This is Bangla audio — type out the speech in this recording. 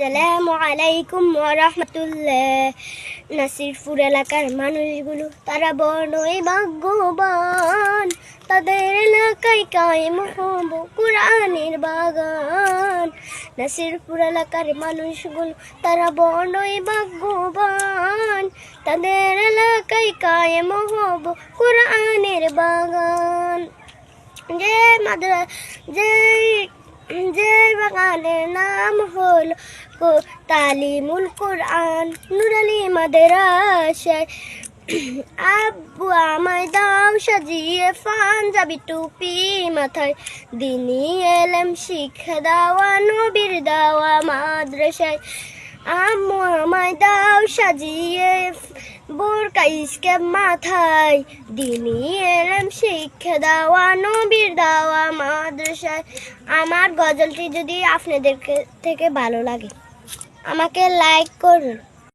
আসসালামু আলাইকুম ওয়া রাহমাতুল্লাহ। নাসিরপুর এলাকার মানুষগুলো তারা বড়ই ভাগ্যবান, তাদের এলাকায় কায়েম হব কোরআনের বাগান। নাসিরপুর এলাকার মানুষগুলো তারা বড়ই ভাগ্যবান, তাদের এলাকায় কায়েম হব কোরআনের বাগান। যে মাদ্রাসা যে বাগানের নাম হলো তালিমুল কোরআন নুরালি মাদ্রাসায়। আব্বু আমায় দাও সাজিয়ে পাঞ্জাবি টুপি মাথায়, দিনী এলেম শিক্ষা দেওয়া নবীর দেওয়া মাদ্রাসায়। আম্মু আমায় দাও সাজিয়ে বোরকা স্কার্ফ মাথায়, দিনী এলেম শিক্ষা দেওয়া নবীর দেওয়া মাদ্রাসায়। আমার গজলটি যদি আপনাদের থেকে ভালো লাগে আমাকে লাইক করুন।